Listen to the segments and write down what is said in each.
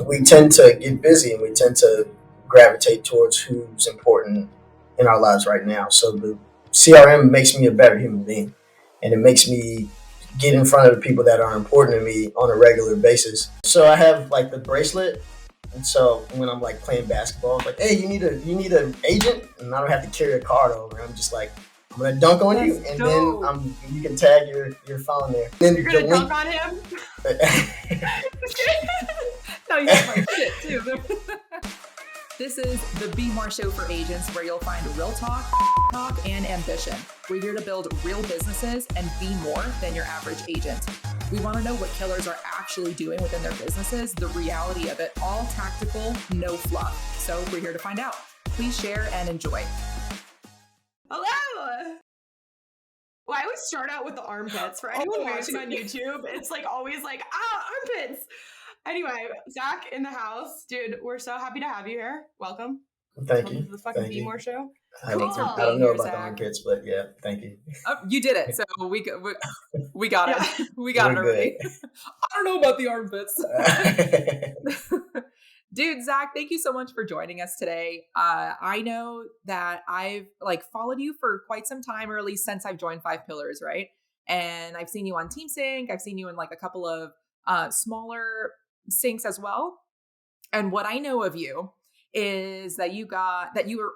we tend to get busy and we tend to gravitate towards who's important in our lives right now. So the CRM makes me a better human being, and it makes me get in front of the people that are important to me on a regular basis. So I have like the bracelet, and so when I'm like playing basketball, it's like, hey, you need an agent, and I don't have to carry a card over. I'm just like, I'm gonna dunk on That's you, and then dope. you can tag your phone there. You're Then the gonna dunk link. on him? No, you hit my shit too. This is the Be More Show for agents, where you'll find real talk, and ambition. We're here to build real businesses and be more than your average agent. We want to know what killers are actually doing within their businesses, the reality of it, all tactical, no fluff. So we're here to find out. Please share and enjoy. Hello! Well, I always start out with the armpits. For anyone watching on YouTube, it's like always like, armpits. Anyway, Zach in the house. Dude, we're so happy to have you here. Welcome. Thank Welcome you. to the fucking Thank Be you. More Show. I, Thanks for I being don't know here, about the Zach. armpits, but yeah, thank you. You did it, so we got it. We got it We're already. good. I don't know about the armpits. Dude, Zach, thank you so much for joining us today. I know that I've followed you for quite some time, or at least since I've joined Five Pillars, right? And I've seen you on Team Sync. I've seen you in like a couple of smaller syncs as well. And what I know of you is that you are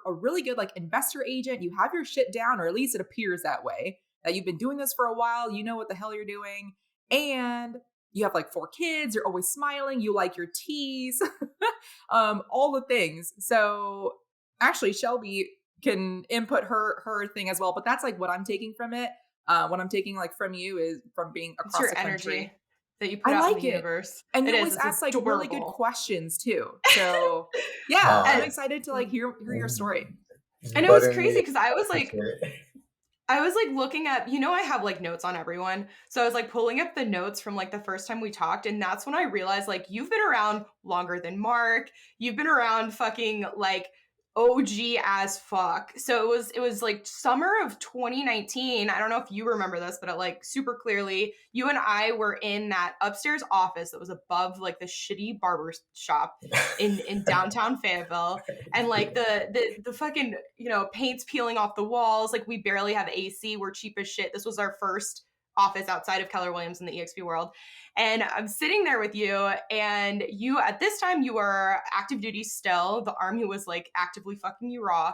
a really good like investor agent. You have your shit down, or at least it appears that way. That you've been doing this for a while. You know what the hell you're doing, and you have like 4 kids. You're always smiling. You like your teas, all the things. So actually, Shelby can input her thing as well. But that's like what I'm taking from it. What I'm taking like from you is from being across your the country. energy that you put I out in like the it. universe. And you It always is. It's ask like really good adorable. questions too. So yeah, I'm excited to like hear your story. And it was Buttering crazy me. because I was Appreciate like, it. I was like looking at, I have like notes on everyone. So I was like pulling up the notes from like the first time we talked. And that's when I realized like you've been around longer than Mark. You've been around fucking like OG as fuck. So it was like summer of 2019. I don't know if you remember this, but like super clearly, you and I were in that upstairs office that was above like the shitty barber shop in downtown Fayetteville, and like the fucking paint's peeling off the walls. Like we barely have AC. We're cheap as shit. This was our first office outside of Keller Williams in the EXP world. And I'm sitting there with you, and you at this time you were active duty still. The army was like actively fucking you raw.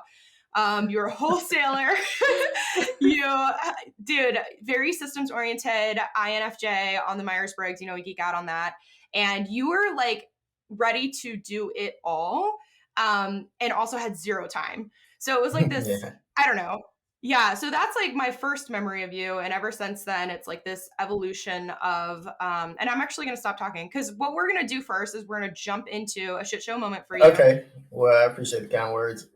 You're a wholesaler. Dude, very systems oriented, INFJ on the Myers-Briggs, we geek out on that. And you were like ready to do it all, and also had zero time. So it was like this, Yeah. I don't know. Yeah, so that's like my first memory of you. And ever since then, it's like this evolution of, and I'm actually going to stop talking because what we're going to do first is we're going to jump into a shit show moment for you. Okay. Well, I appreciate the kind words.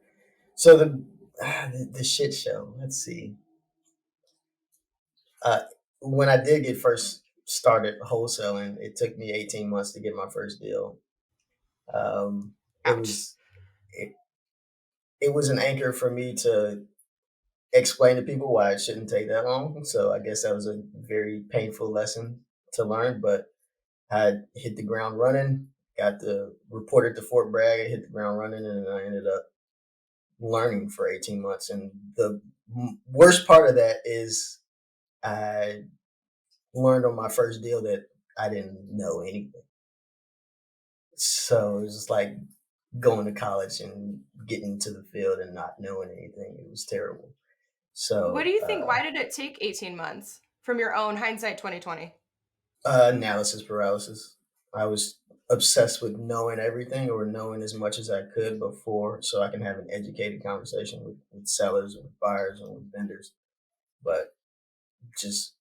So the shit show. Let's see. Uh, when I did get first started wholesaling, it took me 18 months to get my first deal. It Ouch. was it, it was an anchor for me to explain to people why it shouldn't take that long. So I guess that was a very painful lesson to learn, but I hit the ground running, got the reported to Fort Bragg, I hit the ground running, and I ended up learning for 18 months. And the worst part of that is I learned on my first deal that I didn't know anything. So it was just like going to college and getting into the field and not knowing anything. It was terrible. What do So you think? Why did it take 18 months from your own hindsight 2020? analysis paralysis. I was obsessed with knowing everything or knowing as much as I could before so I can have an educated conversation with sellers and with buyers and with vendors. But just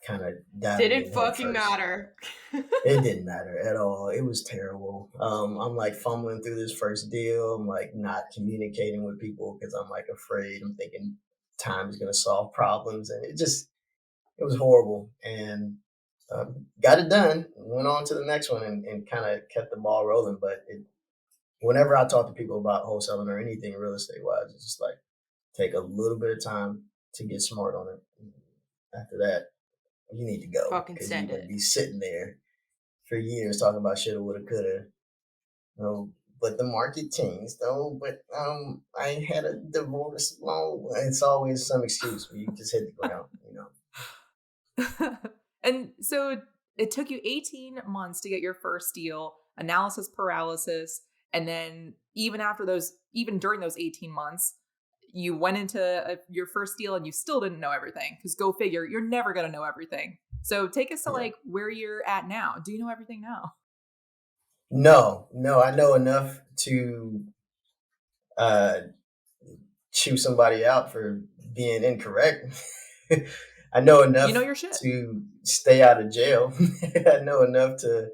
kind of diving Didn't in head fucking first. matter. It didn't matter at all. It was terrible. I'm like fumbling through this first deal. I'm like not communicating with people because I'm like afraid. I'm thinking time is going to solve problems. And it was horrible. And got it done. Went on to the next one and kind of kept the ball rolling. But whenever I talk to people about wholesaling or anything real estate wise, it's just like take a little bit of time to get smart on it. After that, you need to go Fucking because you're send going to it. be sitting there for years talking about shoulda, woulda, coulda, No, but the market changed. Oh, but I had a divorce loan. It's always some excuse where you just hit the ground. And so it took you 18 months to get your first deal, analysis paralysis. And then even during those 18 months, you went into your first deal and you still didn't know everything. Because go figure, you're never going to know everything. So take us to Yeah. like where you're at now. Do you know everything now? No, I know enough to uh, chew somebody out for being incorrect. I know You know enough your shit. to stay out of jail. I know enough to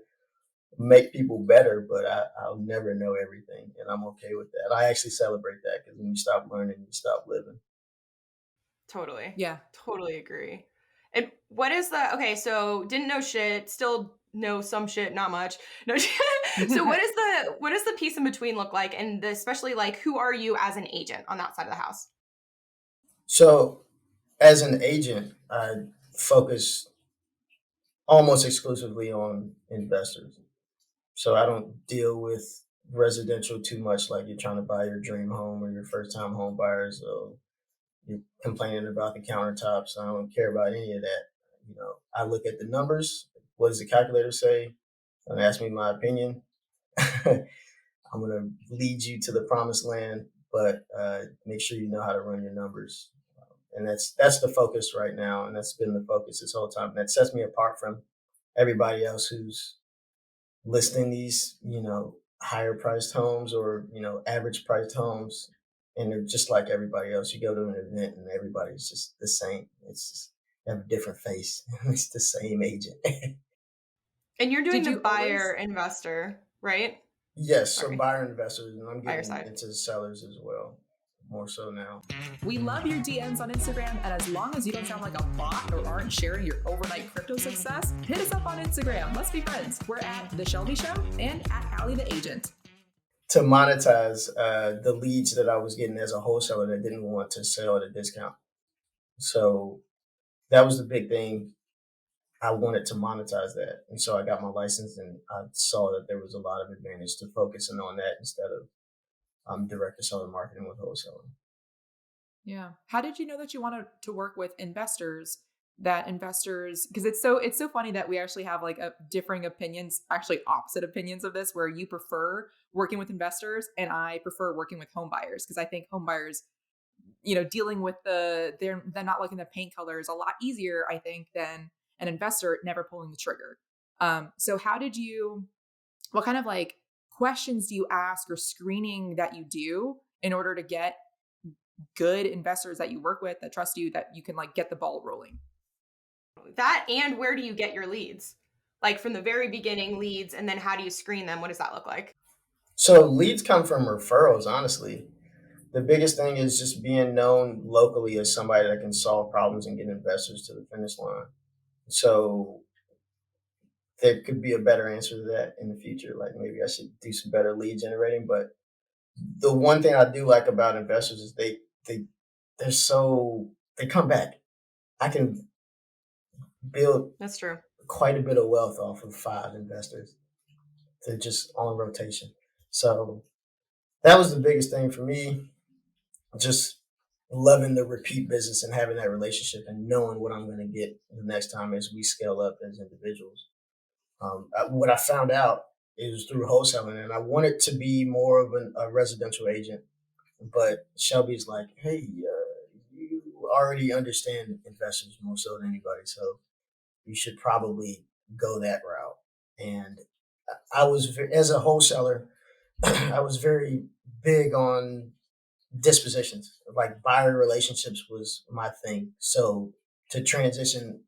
make people better, but I'll never know everything, and I'm okay with that. I actually celebrate that because when you stop learning, you stop living. Totally. Yeah. Totally agree. And what is the okay, so didn't know shit, still know some shit, not much. No so what does the piece in between look like? And especially like who are you as an agent on that side of the house? So, as an agent, I focus almost exclusively on investors. So I don't deal with residential too much, like you're trying to buy your dream home or your first time home buyers. So you're complaining about the countertops. I don't care about any of that. I look at the numbers. What does the calculator say? Don't ask me my opinion. I'm going to lead you to the promised land, but make sure you know how to run your numbers. And that's the focus right now, and that's been the focus this whole time. And that sets me apart from everybody else who's listing these, higher priced homes or, average priced homes. And they're just like everybody else. You go to an event and everybody's just the same. It's just they have a different face. It's the same agent. And you're doing Did the you always buyer investor, right? Yes, so Sorry, buyer investors, and I'm buyer getting side. into sellers as well, more so now. We love your DMs on Instagram, and as long as you don't sound like a bot or aren't sharing your overnight crypto success, hit us up on Instagram. Let's be friends. We're at The Shelby Show and at Allie the Agent. To monetize the leads that I was getting as a wholesaler that didn't want to sell at a discount. So that was the big thing. I wanted to monetize that. And so I got my license and I saw that there was a lot of advantage to focusing on that instead of direct to seller marketing with wholesaling. Yeah. How did you know that you wanted to work with investors? Because it's so funny that we actually have like a differing opinions, actually opposite opinions of this, where you prefer working with investors and I prefer working with home buyers because I think home buyers, dealing with they're not looking at paint color is a lot easier, I think, than an investor never pulling the trigger. So what kind of like questions do you ask or screening that you do in order to get good investors that you work with that trust you that you can like get the ball rolling? That and where do you get your leads? Like from the very beginning leads and then how do you screen them? What does that look like? So leads come from referrals, honestly. The biggest thing is just being known locally as somebody that can solve problems and get investors to the finish line. So there could be a better answer to that in the future. Like maybe I should do some better lead generating. But the one thing I do like about investors is they they're so they come back. I can build That's true. quite a bit of wealth off of 5 investors. They're just on rotation. So that was the biggest thing for me. Just loving the repeat business and having that relationship and knowing what I'm going to get the next time as we scale up as individuals. What I found out is through wholesaling, and I wanted to be more of a residential agent. But Shelby's like, hey, you already understand investors more so than anybody, so you should probably go that route. And as a wholesaler, I was very big on dispositions. Like buyer relationships was my thing. So to transition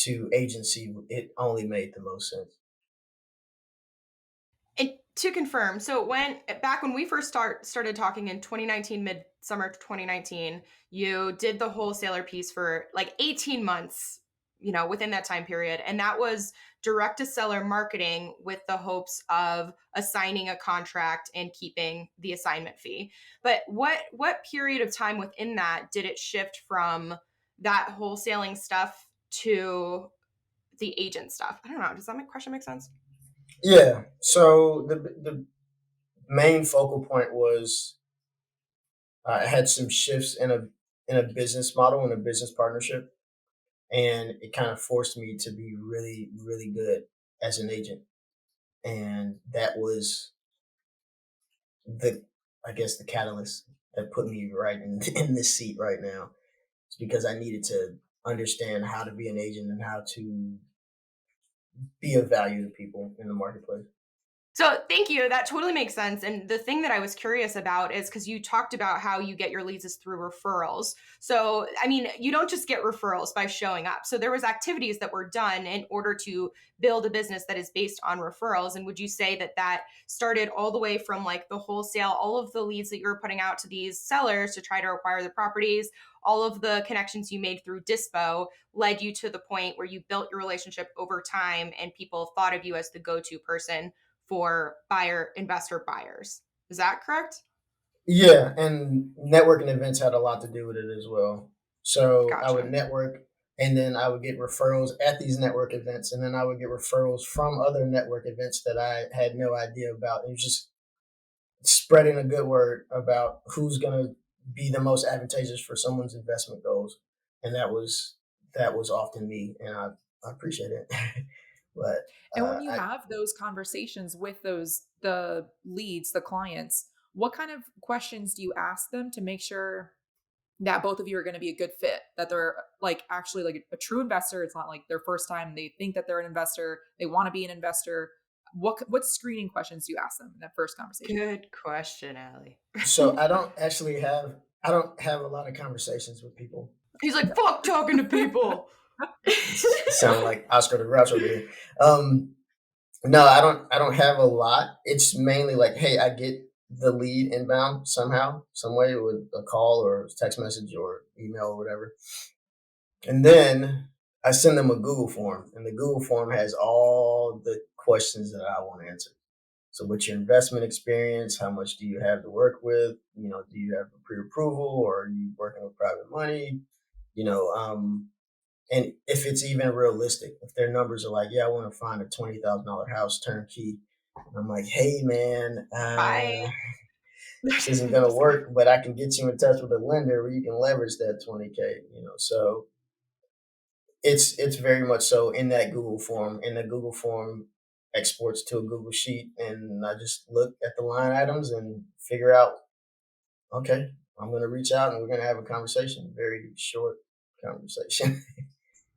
to agency, it only made the most sense. And to confirm, so back when we first started talking in 2019, midsummer 2019, you did the wholesaler piece for like 18 months, within that time period. And that was direct to seller marketing with the hopes of assigning a contract and keeping the assignment fee. But what period of time within that did it shift from that wholesaling stuff to the agent stuff? I don't know. Does that question make sense? Yeah. So the main focal point was I had some shifts in a business model and a business partnership, and it kind of forced me to be really really good as an agent, and that was the I guess the catalyst that put me right in this seat right now. It's because I needed to understand how to be an agent and how to be of value to people in the marketplace. So thank you. That totally makes sense. And the thing that I was curious about is because you talked about how you get your leads is through referrals. So I mean, you don't just get referrals by showing up. So there was activities that were done in order to build a business that is based on referrals. And would you say that that started all the way from like the wholesale, all of the leads that you were putting out to these sellers to try to acquire the properties, all of the connections you made through Dispo led you to the point where you built your relationship over time and people thought of you as the go-to person for buyer investor buyers. Is that correct? Yeah, and networking events had a lot to do with it as well. So I would Gotcha. network, and then I would get referrals at these network events, and then I would get referrals from other network events that I had no idea about. It was just spreading a good word about who's going to be the most advantageous for someone's investment goals, and that was often me, and I appreciate it. but And when you I have those conversations with the leads, the clients, what kind of questions do you ask them to make sure that both of you are going to be a good fit, that they're like actually like a true investor? It's not like their first time they think that they're an investor, they want to be an investor. What screening questions do you ask them in that first conversation? Good question, Allie. so I don't have a lot of conversations with people. He's like, fuck talking to people. Sound like Oscar the Grouch over here. Um, no, I don't have a lot. It's mainly like, hey, I get the lead inbound somehow, some way with a call or text message or email or whatever, and then I send them a Google form, and the Google form has all the questions that I want to answer. So, what's your investment experience? How much do you have to work with? Do you have a pre-approval, or are you working with private money? You know, and if it's even realistic, if their numbers are like, yeah, I want to find a $20,000 house turnkey, and I'm like, hey man, Bye. this isn't gonna Just kidding. work, but I can get you in touch with a lender where you can leverage that 20K. So it's very much so in that Google form. And the Google form exports to a Google sheet, and I just look at the line items and figure out, okay, I'm gonna reach out and we're gonna have a conversation. Very short conversation.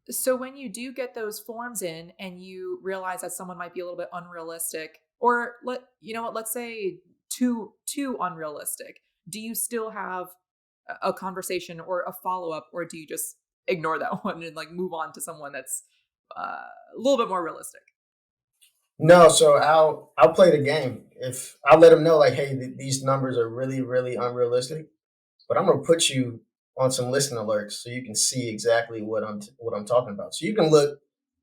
So when you do get those forms in and you realize that someone might be a little bit unrealistic, or let's say too unrealistic, do you still have a conversation or a follow-up, or do you just ignore that one and like move on to someone that's a little bit more realistic? No, so I'll play the game. If I'll let them know like, hey, these numbers are really really unrealistic, but I'm gonna put you on some listing alerts so you can see exactly what I'm talking about. So you can look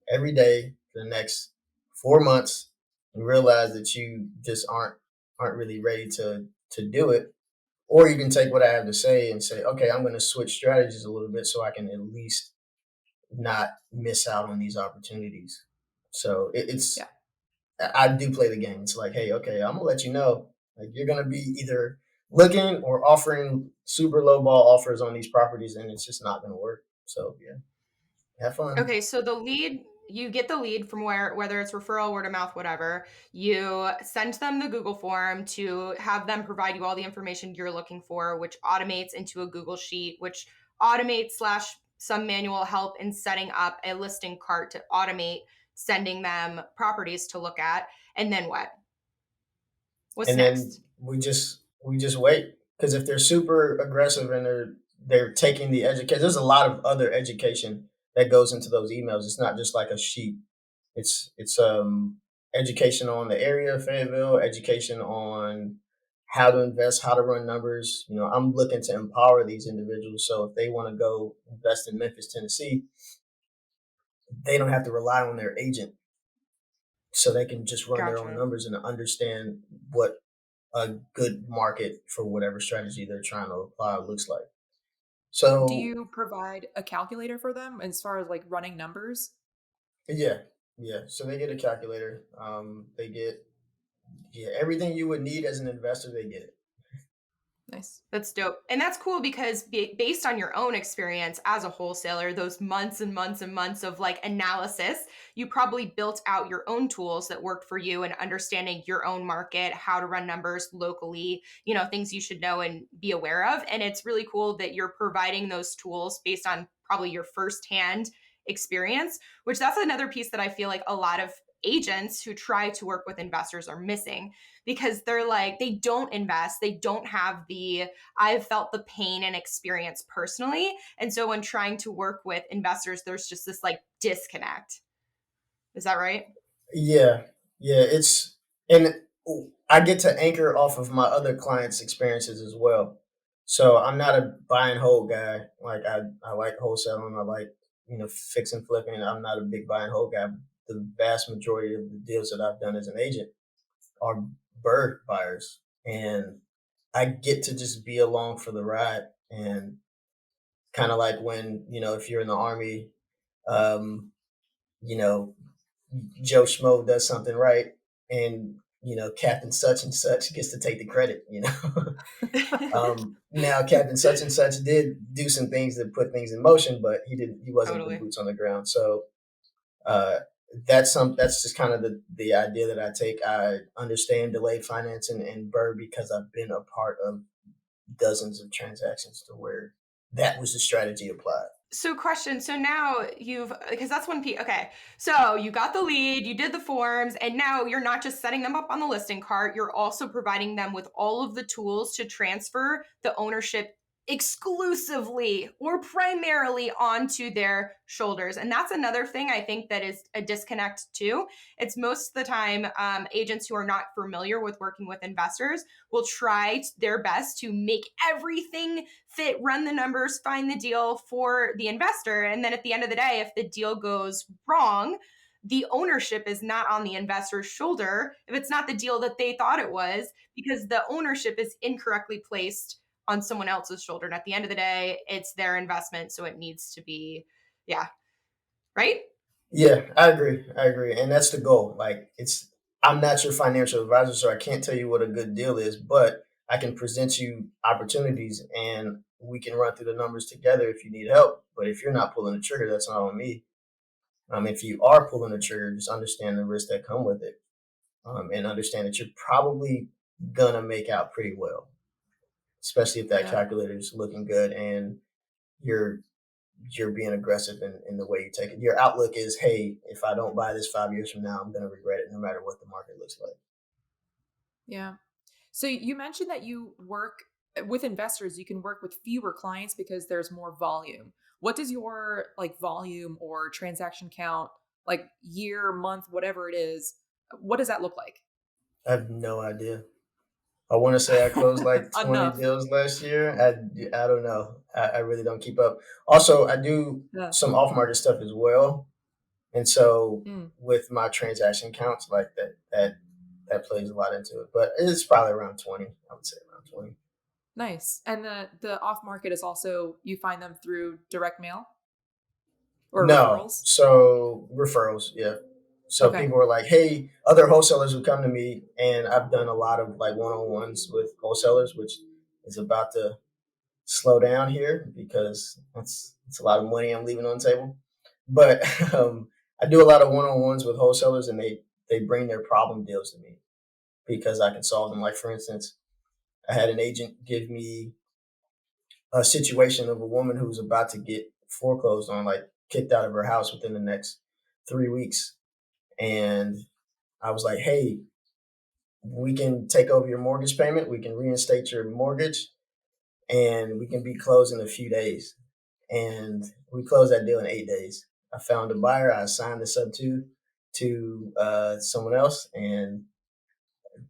every day for the next 4 months and realize that you just aren't really ready to do it. Or you can take what I have to say and say, okay, I'm going to switch strategies a little bit so I can at least not miss out on these opportunities. So it's Yeah. I do play the game. It's like, hey, okay, I'm gonna let you know, like you're gonna be either looking or offering super low ball offers on these properties, and it's just not gonna work. So yeah, have fun. Okay, so the lead, you get the lead from whether it's referral, word of mouth, whatever. You send them the Google form to have them provide you all the information you're looking for, which automates into a Google sheet, which automates slash some manual help in setting up a listing cart to automate sending them properties to look at. And then what? What's And then next? we just wait, because if they're super aggressive and they're taking the education, there's a lot of other education that goes into those emails. It's not just like a sheet. It's education on the area of Fayetteville, education on how to invest, how to run numbers. I'm looking to empower these individuals, so if they want to go invest in Memphis, Tennessee, they don't have to rely on their agent, so they can just run their own Gotcha. numbers and understand what a good market for whatever strategy they're trying to apply looks like. Do So you provide a calculator for them as far as like running numbers? yeah, yeah. So they get a calculator. They get Yeah, everything you would need as an investor, they get it. Nice. That's dope. And that's cool because based on your own experience as a wholesaler, those months and months and months of like analysis, you probably built out your own tools that worked for you and understanding your own market, how to run numbers locally, things you should know and be aware of. And it's really cool that you're providing those tools based on probably your firsthand experience, which that's another piece that I feel like a lot of agents who try to work with investors are missing because they're like, they don't invest, they don't have the, I've felt the pain and experience personally. And so when trying to work with investors, there's just this like disconnect. Is that right? Yeah, yeah, it's and I get to anchor off of my other clients' experiences as well. So I'm not a buy and hold guy. Like I like wholesaling. I like fix and flipping. I'm not a big buy and hold guy. The vast majority of the deals that I've done as an agent are bird buyers, and I get to just be along for the ride. And kind of like when if you're in the army, um, you know Joe Schmo does something right, and Captain such and such gets to take the credit. Now Captain such and such did do some things that put things in motion, but he didn't. He wasn't the Totally. boots on the ground. So uh, that's just kind of the idea that I take. I understand delayed financing and Burr because I've been a part of dozens of transactions to where that was the strategy applied. So question, so now because that's one piece. Okay, so you got the lead, you did the forms, and now you're not just setting them up on the listing cart, you're also providing them with all of the tools to transfer the ownership exclusively or primarily onto their shoulders. And that's another thing I think that is a disconnect too. It's most of the time agents who are not familiar with working with investors will try their best to make everything fit, run the numbers, find the deal for the investor. And then at the end of the day, if the deal goes wrong, the ownership is not on the investor's shoulder if it's not the deal that they thought it was, because the ownership is incorrectly placed on someone else's shoulder. And at the end of the day, it's their investment. So it needs to be, yeah, right? Yeah, I agree. I agree. And that's the goal. Like I'm not your financial advisor, so I can't tell you what a good deal is, but I can present you opportunities and we can run through the numbers together if you need help. But if you're not pulling the trigger, that's not on me. If you are pulling the trigger, just understand the risks that come with it. And understand that you're probably gonna make out pretty well, especially if that Yeah. calculator is looking good and you're you're being aggressive in the way you take it. Your outlook is, hey, if I don't buy this 5 years from now, I'm going to regret it no matter what the market looks like. Yeah. So you mentioned that you work with investors, you can work with fewer clients because there's more volume. What does your like volume or transaction count, like year, month, whatever it is, what does that look like? I have no idea. I want to say I closed like 20 Enough. deals last year. I don't know. I really don't keep up. Also, I do Yeah. some off market stuff as well. And so Mm, with my transaction counts, like that plays a lot into it. But it's probably around 20. I would say around 20. nice. And the off market is also you find them through direct mail or No. referrals? So referrals, yeah. So Okay. people are like, hey, other wholesalers would come to me, and I've done a lot of like one-on-ones with wholesalers, which is about to slow down here because it's a lot of money I'm leaving on the table. But I do a lot of one-on-ones with wholesalers, and they bring their problem deals to me because I can solve them. Like for instance, I had an agent give me a situation of a woman who's about to get foreclosed on, like kicked out of her house within the next 3 weeks. And I was like, hey, we can take over your mortgage payment. We can reinstate your mortgage and we can be closed in a few days. And we closed that deal in 8 days. I found a buyer. I assigned the sub to someone else and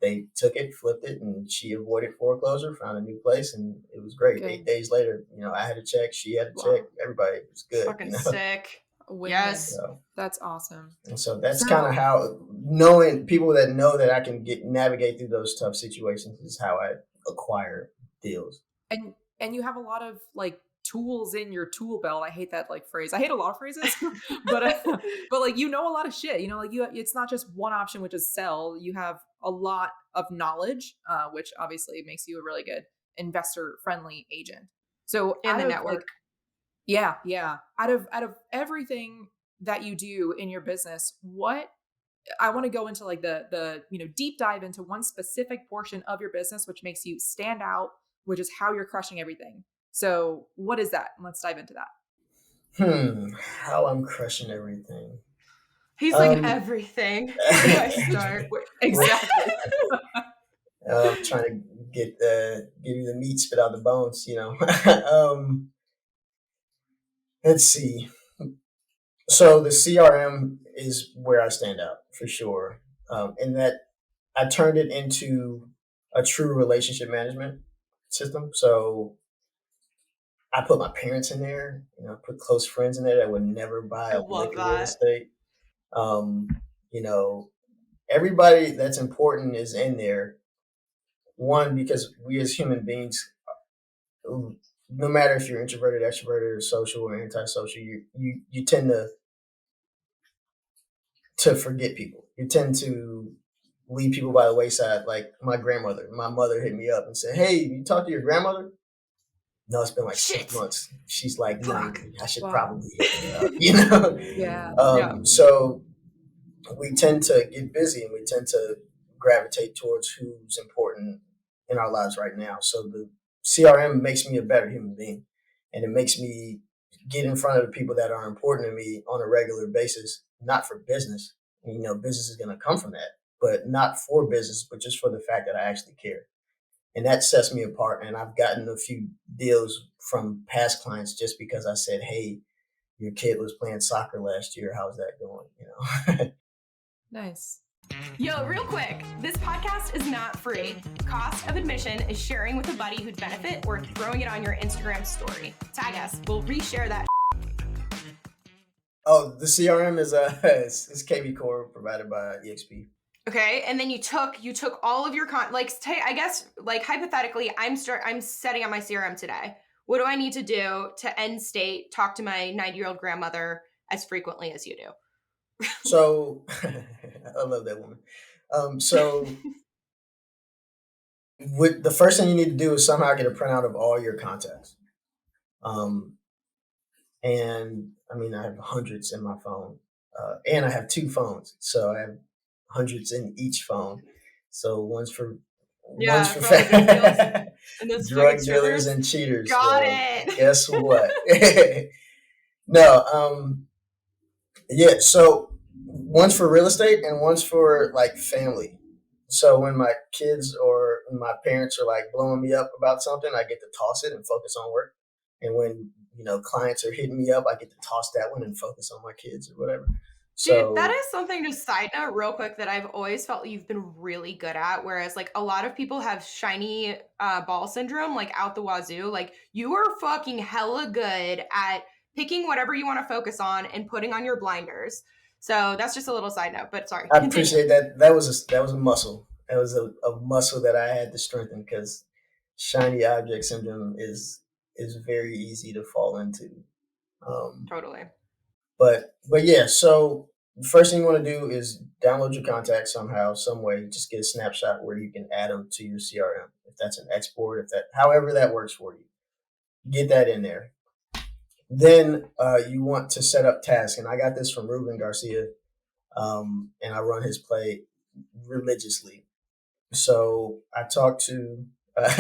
they took it, flipped it, and she avoided foreclosure, found a new place, and it was great. Good. 8 days later, I had a check, she had a check, Wow. everybody was good, Fucking sick. A win-win. Yes. So, That's awesome. and so that's kind of So, how knowing people that know that I can navigate through those tough situations is how I acquire deals. and you have a lot of like tools in your tool belt. I hate that like phrase. I hate a lot of phrases, but but like a lot of shit. Like it's not just one option, which is sell. You have a lot of knowledge, which obviously makes you a really good investor friendly agent. So And out the of like, network. yeah, out of everything that you do in your business, what I want to go into like the deep dive into one specific portion of your business which makes you stand out, which is how you're crushing everything. So what is that? Let's dive into that. How I'm crushing everything. He's like Um, everything. Where do I start? Exactly. trying to give you the meat, spit out the bones. Let's see. So the CRM is where I stand out for sure. In that I turned it into a true relationship management system. So I put my parents in there, put close friends in there that would never buy I a love lick of real that. estate. Um, you know, everybody that's important is in there. One, because we as human beings, no matter if you're introverted, extroverted, or social or antisocial, you tend to forget people. You tend to leave people by the wayside. Like my mother hit me up and said, "Hey, you talk to your grandmother?" No, it's been like six Shit. months. She's like Fuck. 90. I should Wow. probably hit her up. Yeah. Yeah. So we tend to get busy and we tend to gravitate towards who's important in our lives right now. So the CRM makes me a better human being, and it makes me get in front of the people that are important to me on a regular basis, not for business. Business is going to come from that, but not for business, but just for the fact that I actually care. And that sets me apart. And I've gotten a few deals from past clients just because I said, "Hey, your kid was playing soccer last year. How's that going?" Nice. Yo, real quick, this podcast is not free. Cost of admission is sharing with a buddy who'd benefit or throwing it on your Instagram story. Tag us. We'll reshare that. Oh, the CRM is is KB Core provided by EXP. Okay, and then you took all of your I guess like hypothetically, I'm setting up my CRM today. What do I need to do to end state talk to my 90-year-old grandmother as frequently as you do? So I love that woman. So the first thing you need to do is somehow get a printout of all your contacts. Um, and I mean, I have hundreds in my phone, and I have two phones, so I have hundreds in each phone. So one's Yeah, for for all the drug deals and those fucking drug dealers strippers. and cheaters. Got Well, it. guess what? No, yeah. So one's for real estate and one's for like family. So when my kids or my parents are like blowing me up about something, I get to toss it and focus on work. And when clients are hitting me up, I get to toss that one and focus on my kids or whatever. Dude, that So is something, just side note real quick, that I've always felt you've been really good at. Whereas like a lot of people have shiny ball syndrome, like out the wazoo. Like you are fucking hella good at picking whatever you want to focus on and putting on your blinders. So that's just a little side note, but sorry, I continue. appreciate that. That was a muscle. That was a muscle that I had to strengthen because shiny object syndrome is very easy to fall into. Um, Totally. but yeah, so the first thing you want to do is download your contacts somehow, some way. Just get a snapshot where you can add them to your CRM. If that's an export, if that however that works for you, get that in there. Then you want to set up tasks, and I got this from Ruben Garcia, and I run his play religiously. So I talk to,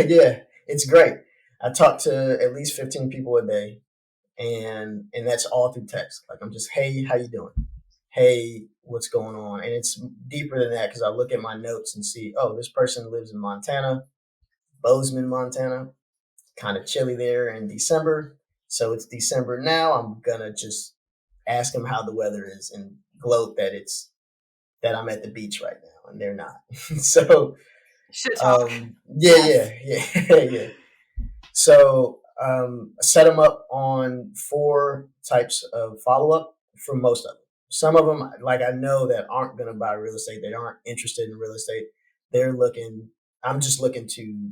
yeah, it's great. I talk to at least 15 people a day, and that's all through text. Like I'm just, hey, how you doing? Hey, what's going on? And it's deeper than that because I look at my notes and see, oh, this person lives in Montana, Bozeman, Montana. Kind of chilly there in December. So it's December now. I'm gonna just ask them how the weather is and gloat that I'm at the beach right now, and they're not. So Shit talk. yeah, Yes. yeah. So set them up on 4 types of follow up for most of them. Some of them, like I know that aren't going to buy real estate. They aren't interested in real estate. They're looking. I'm just looking to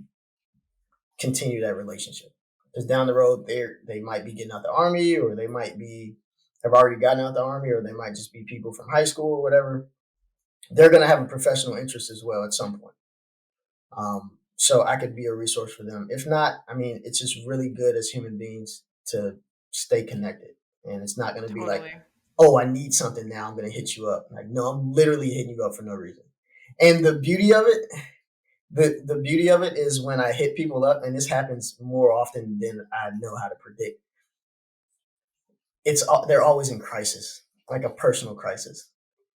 continue that relationship because down the road they might be getting out the army, or they might be have already gotten out the army, or they might just be people from high school or whatever. they're going to have a professional interest as well at some point. So I could be a resource for them. If not, I mean, it's just really good as human beings to stay connected. And it's not going to be like, Totally. oh, I need something now, I'm going to hit you up. Like, no, I'm literally hitting you up for no reason. And the beauty of it, the beauty of it is when I hit people up, and this happens more often than I know how to predict. They're always in crisis, like a personal crisis,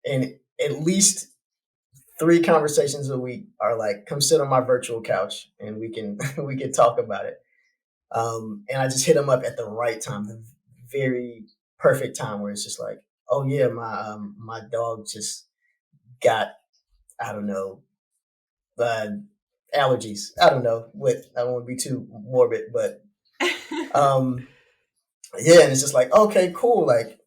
and at least 3 conversations a week are like, come sit on my virtual couch and we can we can talk about it. And I just hit them up at the right time, the very perfect time where it's just like, oh yeah, my dog just got, I don't know, uh, allergies. I don't know what, I don't want to be too morbid, but um, yeah, and it's just like, okay, cool, like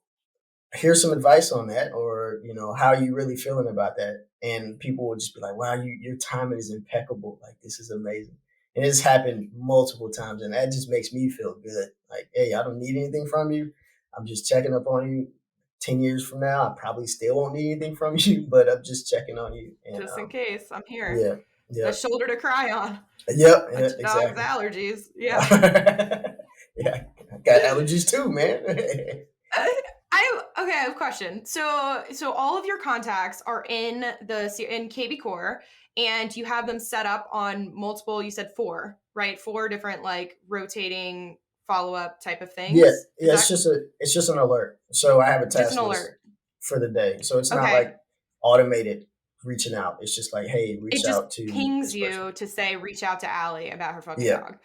here's some advice on that, or how are you really feeling about that? And people will just be like, wow, your timing is impeccable, like this is amazing. And it's happened multiple times, and that just makes me feel good, like, hey, I don't need anything from you, I'm just checking up on you. 10 years from now, I probably still won't need anything from you, but I'm just checking on you. And Just in case, I'm here. yeah, A yep, shoulder to cry on. yep, A dog's exactly. allergies. Yeah. Yeah, I got allergies too, man. I have a question. So all of your contacts are in KB Core, and you have them set up on multiple. You said 4, right? 4 different like rotating follow up type of Yeah, things. Is yeah, that it's just an alert. So I have a just an task list alert? for the day. So it's not Okay. like automated reaching out. It's just like, hey, It reach just out to pings this person. you to say reach out to Allie about her fucking Yeah, dog.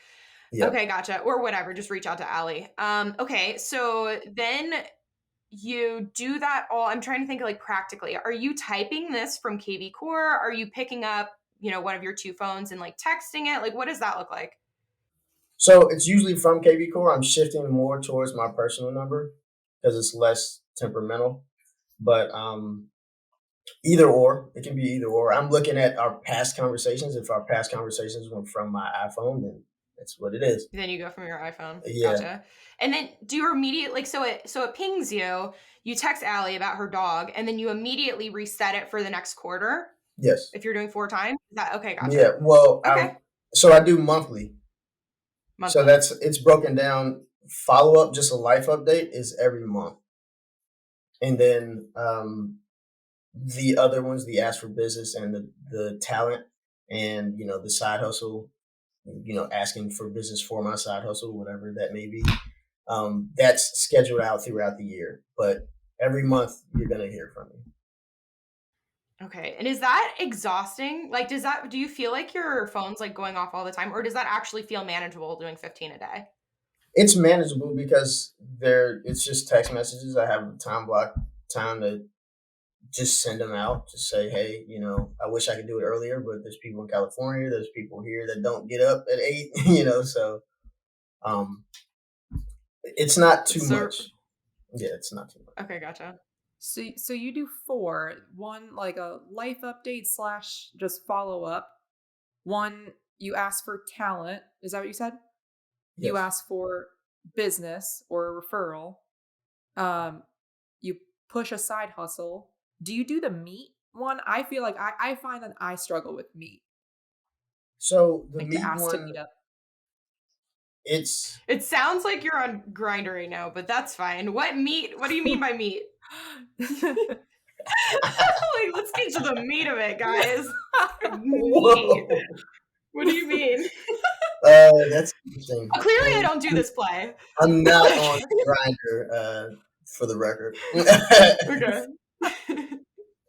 yeah. Okay, gotcha. Or whatever, just reach out to Allie. Okay, so then you do that all. I'm trying to think like practically. Are you typing this from KB Core? Are you picking up, one of your 2 phones and like texting it? Like what does that look like? So it's usually from KB Core. I'm shifting more towards my personal number because it's less temperamental. But either or, it can be either or. I'm looking at our past conversations. If our past conversations were from my iPhone, then that's what it is. Then you go from your iPhone. Yeah. Gotcha. And then do you immediate like so it pings you, you text Allie about her dog, and then you immediately reset it for the next quarter Yes. if you're doing 4 times? Is that okay, Yeah. gotcha. Well, Okay. so I do monthly. So Monthly. it's broken down. Follow up, just a life update, is every month, and then the other ones, the ask for business and the talent, and the side hustle, asking for business for my side hustle, whatever that may be. That's scheduled out throughout the year, but every month you're gonna hear from me. Okay. And is that exhausting? Like do you feel like your phone's like going off all the time, or does that actually feel manageable doing 15 a day? It's manageable because it's just text messages. I have a time block, time to just send them out to say, hey, I wish I could do it earlier, but there's people in California, there's people here that don't get up at 8, um, it's not too So much. Yeah, it's not too much. okay, gotcha. So you do 4. One like a life update slash just follow up. One, you ask for talent. Is that what you said? You Yes. ask for business or a referral. Um, you push a side hustle. Do you do the meet one? I feel like I find that I struggle with meet, So the like to meat ask to one, meet up. it's It sounds like you're on Grinder right now, but that's fine. What do you mean by meat? Like, let's get to the meat of it, guys. Meat. whoa. What do you mean? That's interesting. Clearly, I don't do this play. I'm not Like, on Grinder, for the record. okay.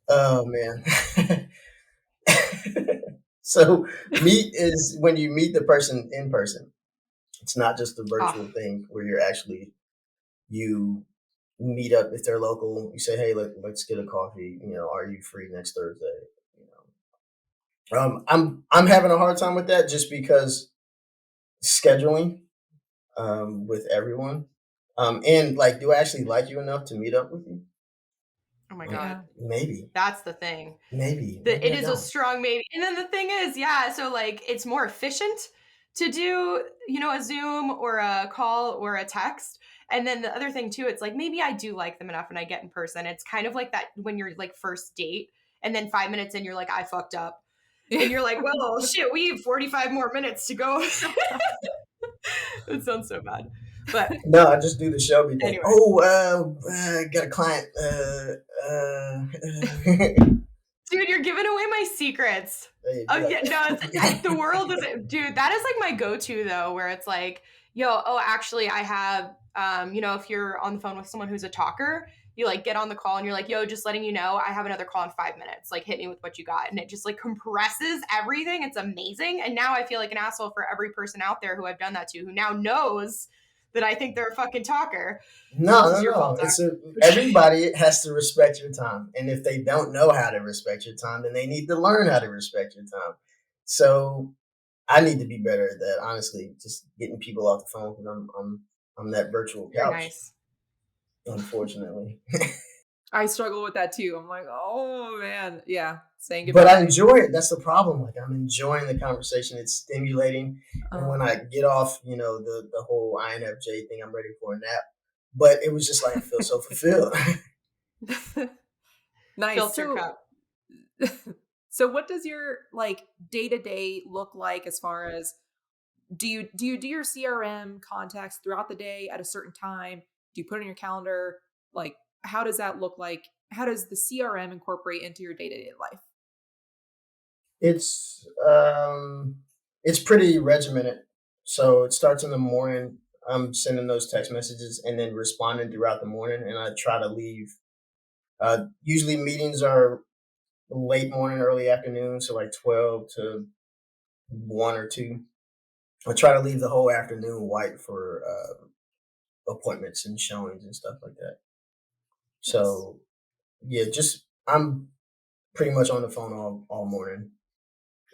Oh man. So meet is when you meet the person in person. It's not just a Oh, virtual thing where you meet up if they're local. You say, hey, let's get a coffee. Are you free next Thursday? I'm having a hard time with that just because scheduling with everyone. And like, do I actually like you enough to meet up with you? oh my God. Maybe, That's the thing. maybe It I is a don't. strong maybe. And then the thing is, yeah, so like it's more efficient to do, a Zoom or a call or a text. And then the other thing too, it's like maybe I do like them enough when I get in person. It's kind of like that when you're like first date And then 5 minutes in, you're like, I fucked up. And you're like, well, shit, we have 45 more minutes to go. It sounds so bad. But no, I just do the Shelby thing. anyway. Oh, got a client. Dude, you're giving away my secrets. Oh, yeah, no, the world is, dude, that is like my go-to though, where it's like, actually I have, if you're on the phone with someone who's a talker, you like get on the call and you're like, yo, just letting you know, I have another call in 5 minutes. Like, hit me with what you got. And it just like compresses everything. It's amazing. And now I feel like an asshole for every person out there who I've done that to, who now knows that I think they're a fucking talker. No. Everybody has to respect your time. And if they don't know how to respect your time, then they need to learn how to respect your time. So I need to be better at that, honestly, just getting people off the phone because I'm that virtual couch. Nice. Unfortunately. I struggle with that too. I'm like, oh man, yeah, saying goodbye. But I enjoy it. That's the problem. Like, I'm enjoying the conversation. It's stimulating. And when I get off, the whole INFJ thing, I'm ready for a nap. But it was just like, I feel so fulfilled. Nice. Filter cup. So what does your like day-to-day look like as far as do you do your CRM contacts throughout the day at a certain time? Do you put it in your calendar? Like, how does that look like? How does the CRM incorporate into your day-to-day life? It's pretty regimented. So it starts in the morning. I'm sending those text messages and then responding throughout the morning. And I try to leave. Usually meetings are late morning, early afternoon. So like 12 to 1 or 2. I try to leave the whole afternoon white for appointments and showings and stuff like that. So yeah, I'm pretty much on the phone all morning.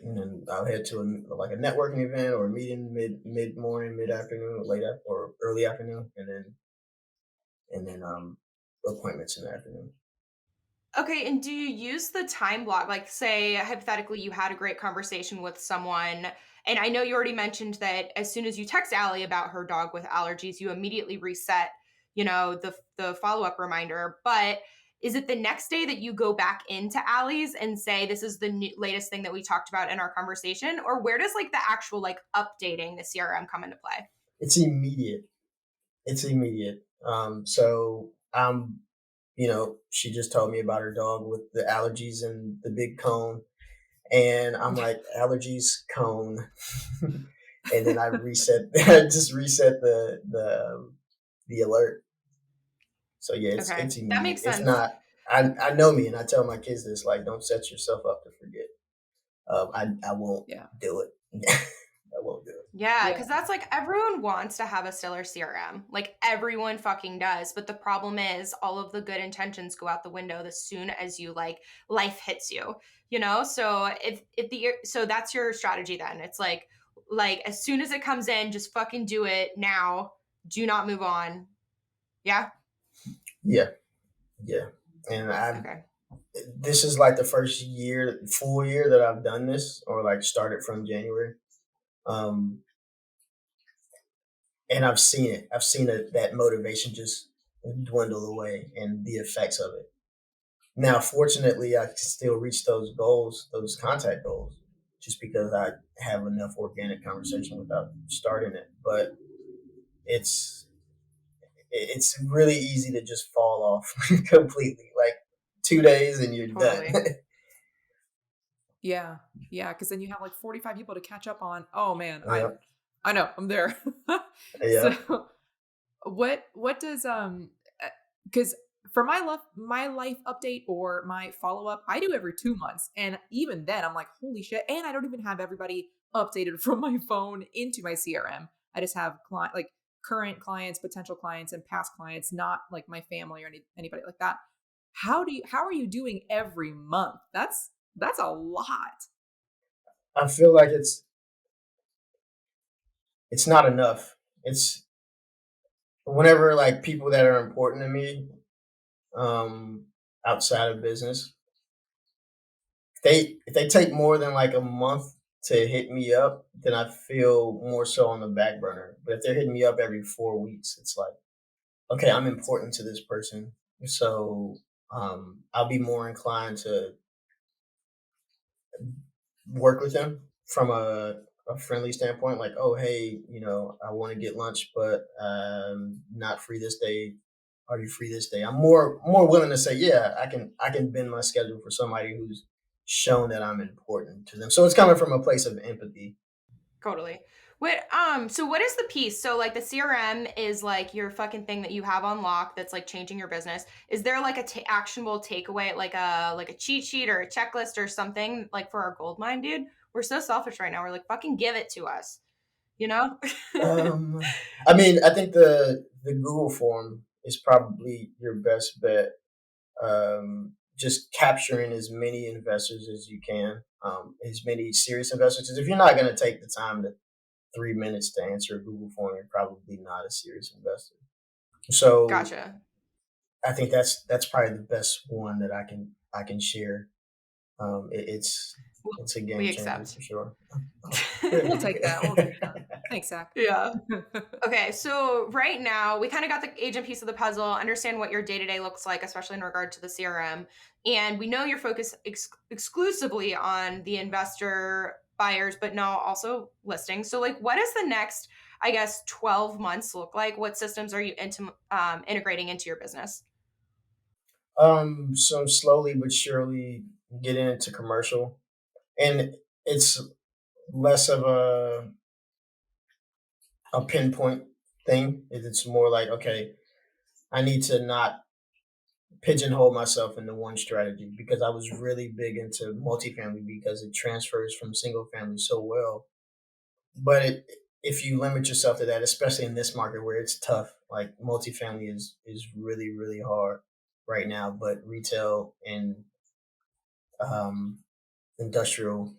And then I'll head to a networking event or a meeting mid morning, mid afternoon, or early afternoon, and then appointments in the afternoon. Okay, and do you use the time block? Like, say hypothetically, you had a great conversation with someone, and I know you already mentioned that as soon as you text Allie about her dog with allergies, you immediately reset, the follow up reminder. But is it the next day that you go back into Allie's and say, this is the latest thing that we talked about in our conversation? Or where does like the actual like updating the CRM come into play? It's immediate. So she just told me about her dog with the allergies and the big cone. And I'm like, allergies, cone. And then I just reset the alert. So yeah, it's immediate. That makes sense. It's not. I know me, and I tell my kids this: like, don't set yourself up to forget. I won't do it. I won't do it. Yeah, because that's like everyone wants to have a stellar CRM. Like everyone fucking does. But the problem is all of the good intentions go out the window as soon as you like life hits you, So so that's your strategy then. It's like as soon as it comes in, just fucking do it now. Do not move on. Yeah? Yeah. And this is like the first full year that I've done this, or like started from January. And I've seen it. I've seen that motivation just dwindle away and the effects of it. Now, fortunately, I can still reach those goals, those contact goals, just because I have enough organic conversation without starting it. But it's really easy to just fall off completely. Like 2 days and you're done. Yeah, because then you have like 45 people to catch up on. Oh man, I know, I'm there. So what does because for my life update or my follow-up, I do every 2 months. And even then I'm like, holy shit. And I don't even have everybody updated from my phone into my CRM. I just have current clients, potential clients, and past clients, not like my family or anybody like that. How are you doing every month? That's a lot. I feel like it's not enough. It's whenever like people that are important to me, outside of business, if they take more than like a month to hit me up, then I feel more so on the back burner. But if they're hitting me up every 4 weeks, it's like, okay, I'm important to this person. So I'll be more inclined to work with them from a friendly standpoint, like, oh, hey, I want to get lunch, but not free this day. Are you free this day? I'm more willing to say, yeah, I can bend my schedule for somebody who's shown that I'm important to them. So it's coming from a place of empathy. Totally. So what is the piece? So like the CRM is like your fucking thing that you have on lock that's like changing your business. Is there like a actionable takeaway, like a cheat sheet or a checklist or something like for our gold mine, dude? We're so selfish right now. We're like, fucking give it to us, you know? Um, I mean, I think the Google form is probably your best bet. Just capturing as many investors as you can, as many serious investors. Because if you're not going to take the time to 3 minutes to answer a Google form, you're probably not a serious investor. So Gotcha. I think that's probably the best one that I can share. It's a We game changer accept. for sure. We'll take that. We'll take that. Thanks, Zach. Yeah. Okay, so right now we kind of got the agent piece of the puzzle, understand what your day to day looks like, especially in regard to the CRM. And we know you're focused exclusively on the investor buyers, but now also listings. So, like, what does the next, I guess, 12 months look like? What systems are you integrating into your business? So slowly but surely get into commercial, and it's less of a pinpoint thing. It's more like, okay, I need to not pigeonhole myself into one strategy because I was really big into multifamily because it transfers from single family so well. But if you limit yourself to that, especially in this market where it's tough, like multifamily is really really hard right now. But retail and um, industrial,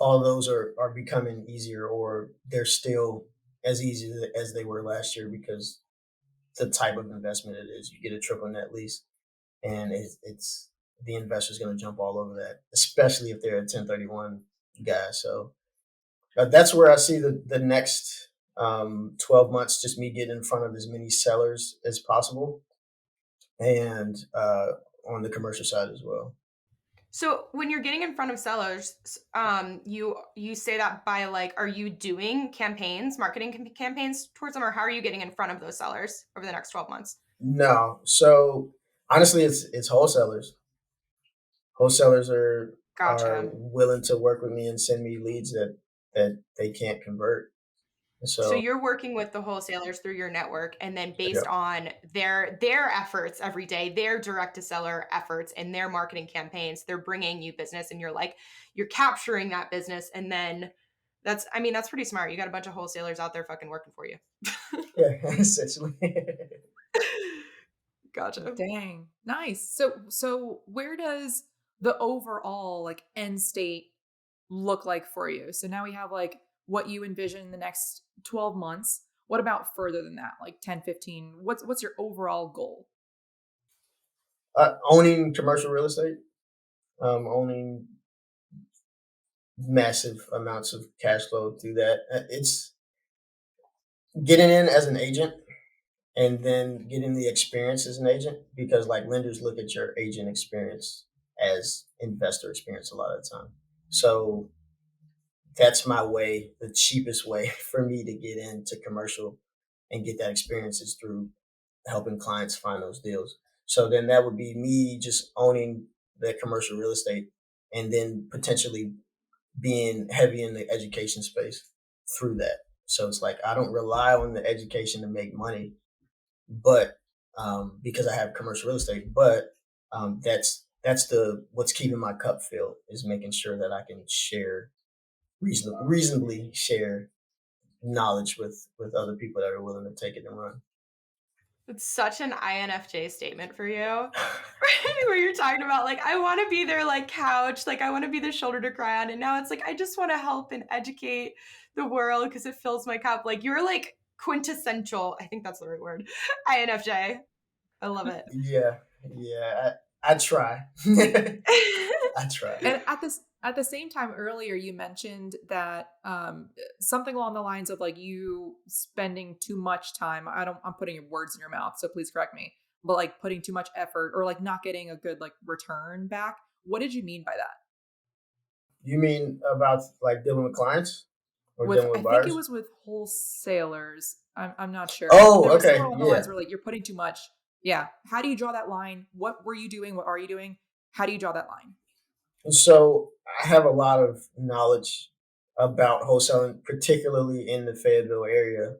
all those are becoming easier, or they're still as easy as they were last year because the type of investment it is. You get a triple net lease, and it's the investor's going to jump all over that, especially if they're a 1031 guy. So that's where I see the next 12 months, just me getting in front of as many sellers as possible, and on the commercial side as well. So when you're getting in front of sellers, you say that by like, are you doing campaigns, marketing campaigns towards them, or how are you getting in front of those sellers over the next 12 months? No, so honestly, it's wholesalers. Wholesalers are Gotcha. willing to work with me and send me leads that they can't convert. So So you're working with the wholesalers through your network, and then based yeah, on their efforts every day, their direct to seller efforts and their marketing campaigns, they're bringing you business, and you're capturing that business, and then that's pretty smart. You got a bunch of wholesalers out there fucking working for you. yeah, essentially. Gotcha. Dang. Nice. So where does the overall like end state look like for you? So now we have like what you envision in the next 12 months. What about further than that? Like 10, 15? What's your overall goal? Owning commercial real estate, owning massive amounts of cash flow through that. It's getting in as an agent and then getting the experience as an agent, because like lenders look at your agent experience as investor experience a lot of the time. So that's my way, the cheapest way for me to get into commercial and get that experience is through helping clients find those deals. So then that would be me just owning the commercial real estate and then potentially being heavy in the education space through that. So it's like I don't rely on the education to make money, but because I have commercial real estate, but that's the what's keeping my cup filled is making sure that I can share reasonably share knowledge with other people that are willing to take it and run. It's such an INFJ statement for you. Where you're talking about like I want to be their like couch, like I want to be their shoulder to cry on, and now it's like I just want to help and educate the world because it fills my cup. Like you're like quintessential, I think that's the right word, INFJ. I love it. Yeah, yeah, I try. I try. And at the same time earlier you mentioned that something along the lines of like you spending too much time. I'm putting words in your mouth, so please correct me. But like putting too much effort or like not getting a good like return back. What did you mean by that? You mean about like dealing with clients or With dealing I with think it buyers? was with wholesalers. I'm not sure. Oh, There was somewhere okay. along the lines Yeah. where like you're putting too much. Yeah. How do you draw that line? What were you doing? What are you doing? How do you draw that line? And so I have a lot of knowledge about wholesaling, particularly in the Fayetteville area,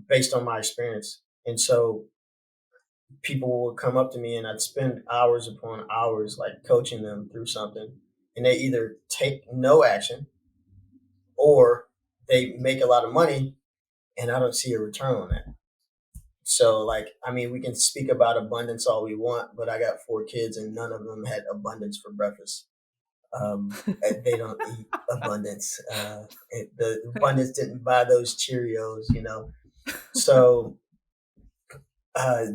based on my experience. And so people would come up to me and I'd spend hours upon hours like coaching them through something. And they either take no action or they make a lot of money and I don't see a return on that. So, like, I mean, we can speak about abundance all we want, but I got 4 kids and none of them had abundance for breakfast. They don't eat abundance. The abundance didn't buy those Cheerios, you know. So,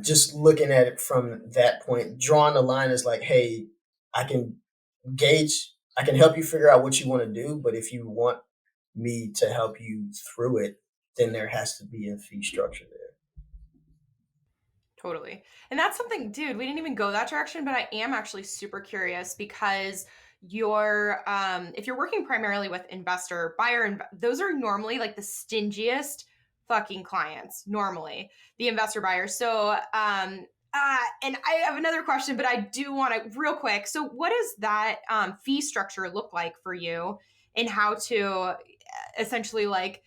just looking at it from that point, drawing the line is like, hey, I can I can help you figure out what you want to do, but if you want me to help you through it, then there has to be a fee structure there. Totally. And that's something, dude, we didn't even go that direction, but I am actually super curious because you're if you're working primarily with investor, buyer, and those are normally like the stingiest fucking clients, normally, the investor buyers. So and I have another question, but I do want to real quick. So what does that fee structure look like for you and how to essentially like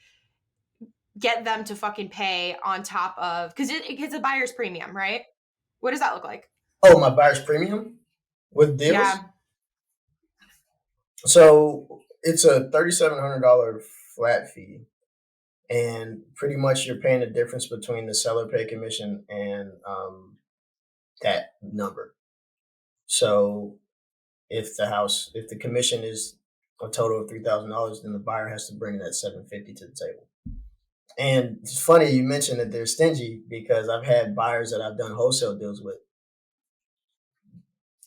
get them to fucking pay on top of because it's a buyer's premium, right? What does that look like? Oh, my buyer's premium with deals? Yeah. So it's a $3,700 flat fee, and pretty much you're paying the difference between the seller pay commission and that number. So if the commission is a total of $3,000, then the buyer has to bring that 750 to the table. And it's funny you mentioned that they're stingy because I've had buyers that I've done wholesale deals with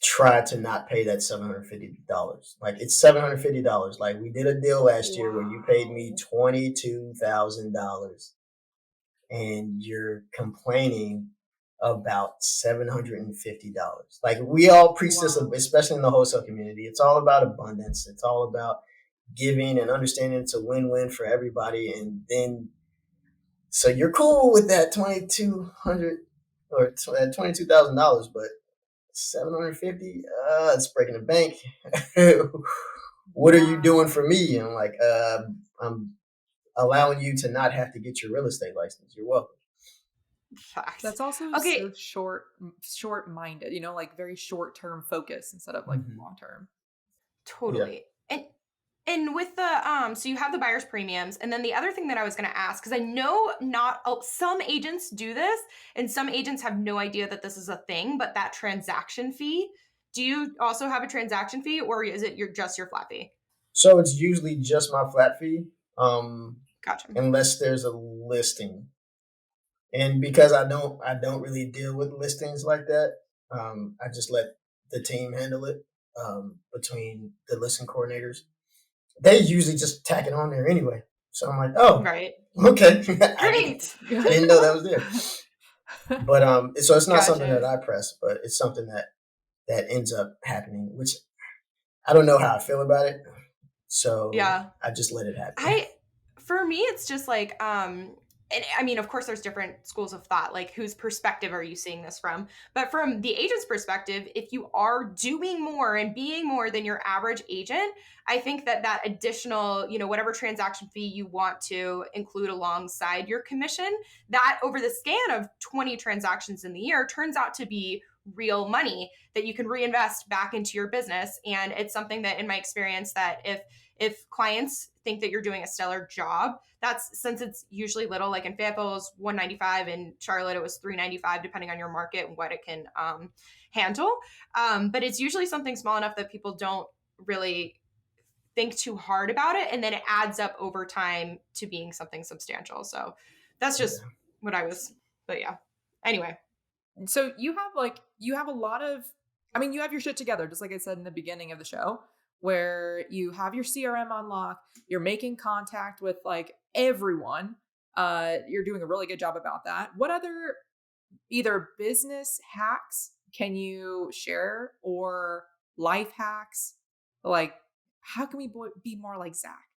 try to not pay that $750. Like it's $750. Like we did a deal last year where you paid me Wow. $22,000 and you're complaining about $750. Like we all preach this, Wow. especially in the wholesale community. It's all about abundance. It's all about giving and understanding it's a win-win for everybody. And then so you're cool with that 2,200 or $22,000, but 750, it's breaking the bank. What are you doing Wow. for me? And I'm like, I'm allowing you to not have to get your real estate license. You're welcome. Facts. That's also Okay, so short-minded, like very short-term focus instead of like Hmm. long-term. Yeah. totally. And with the so you have the buyer's premiums, and then the other thing that I was going to ask, because I know not some agents do this and some agents have no idea that this is a thing, but that transaction fee, do you also have a transaction fee, or is it your flat fee? So it's usually just my flat fee, um, Gotcha. unless there's a listing. And because I don't really deal with listings like that, I just let the team handle it, between the listing coordinators. They usually just tack it on there anyway. So I'm like, oh, Right. okay. Great. I didn't know that was there. But so it's not something that Gotcha. I press, but it's something that ends up happening, which I don't know how I feel about it. So Yeah. I just let it happen. I for me it's just like and I mean of course there's different schools of thought like whose perspective are you seeing this from, but from the agent's perspective, if you are doing more and being more than your average agent, I think that that additional, whatever transaction fee you want to include alongside your commission, that over the span of 20 transactions in the year turns out to be real money that you can reinvest back into your business. And it's something that in my experience that if clients think that you're doing a stellar job, that's since it's usually little, like in Fayetteville it was 195, in Charlotte it was 395, depending on your market and what it can handle. But it's usually something small enough that people don't really think too hard about it, and then it adds up over time to being something substantial. So that's just Yeah. what I was. But yeah. Anyway, So you have a lot of, I mean, you have your shit together, just like I said in the beginning of the show, where you have your CRM on lock, you're making contact with like everyone. You're doing a really good job about that. What other either business hacks can you share or life hacks? Like how can we be more like Zach?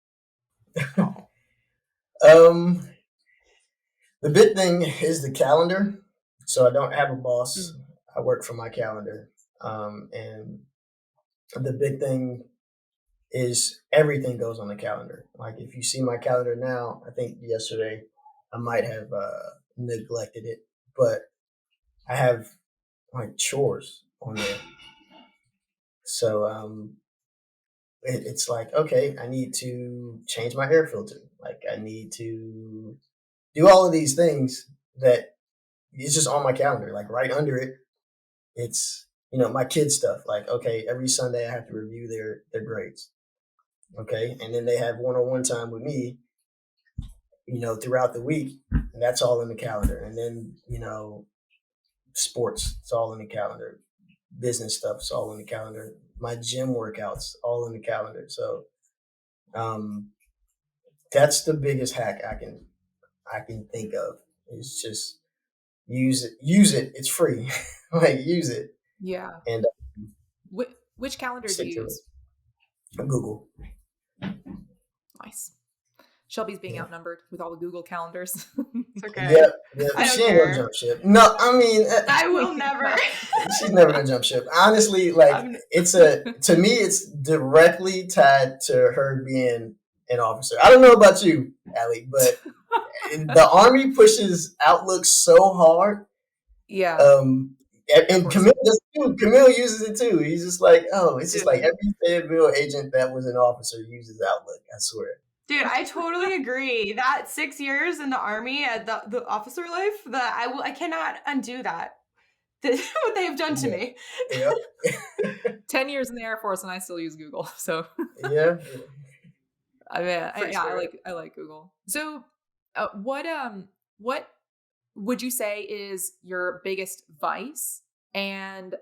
The big thing is the calendar. So I don't have a boss. I work for my calendar. And the big thing is everything goes on the calendar. Like if you see my calendar now, I think yesterday I might have neglected it, but I have like chores on there. So it's like, okay, I need to change my air filter. Like I need to do all of these things that it's just on my calendar. Like right under it, it's my kids stuff. Like okay, every Sunday I have to review their grades. Okay, and then they have one-on-one time with me, throughout the week, and that's all in the calendar. And then sports, it's all in the calendar. Business stuff, it's all in the calendar. My gym workouts, all in the calendar. So that's the biggest hack I can think of. Is just use it. It's free. Like use it. Yeah. And which calendar do you use? Google. Nice. Shelby's being outnumbered with all the Google calendars. It's okay. Yeah. She ain't gonna jump ship. No, I mean, I will never. She's never gonna jump ship. Honestly, like to me, it's directly tied to her being an officer. I don't know about you, Allie, but the Army pushes Outlook so hard. Yeah. And Camille does too. Camille uses it too. He's just like, it's just like every Fayetteville agent that was an officer uses Outlook. I swear. Dude, I totally agree. That 6 years in the Army at the officer life, I cannot undo that. What they have done to me. Yeah. 10 years in the Air Force and I still use Google. So yeah. I mean, I like Google. So what would you say is your biggest vice? And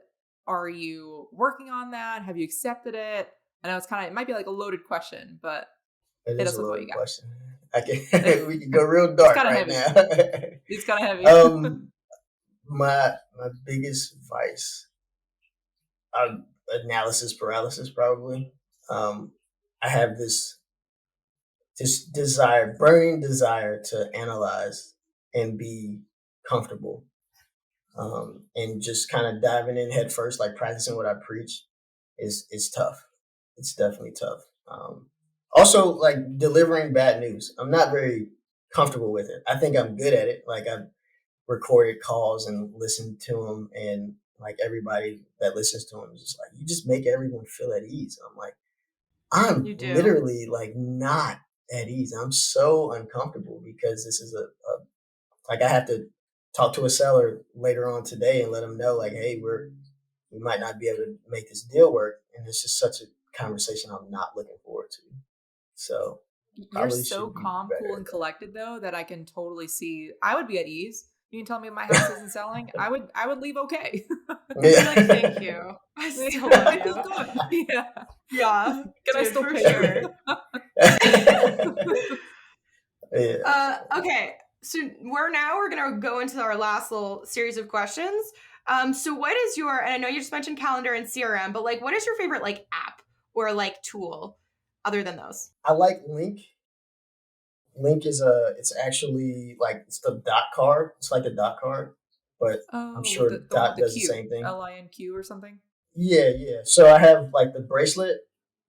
are you working on that? Have you accepted it? I know it might be like a loaded question, but it is a loaded question. We can go real dark right now. It's kind of heavy. My biggest vice, analysis paralysis, probably. I have this burning desire to analyze and be comfortable, and just kind of diving in head first, like practicing what I preach, is tough. It's definitely tough. Also, like delivering bad news, I'm not very comfortable with it. I think I'm good at it. Like I've recorded calls and listened to them, and like everybody that listens to them is just like, you just make everyone feel at ease. I'm like, I'm literally like not at ease. I'm so uncomfortable because this is like I have to talk to a seller later on today and let them know like, hey, we might not be able to make this deal work, and it's just such a conversation I'm not looking forward to. So you're so calm, cool, and collected though that I can totally see. I would be at ease. You can tell me my house isn't selling. I would leave okay. Yeah. Like, thank you. I still love you. Yeah. Can I still pay you? Okay. So we're gonna go into our last little series of questions. So what is and I know you just mentioned calendar and CRM, but like, what is your favorite like app or like tool other than those? I like Link. Link is it's actually like, it's the dot card. It's like a dot card, but I'm sure dot does the same thing. LINQ or something. Yeah. So I have like the bracelet.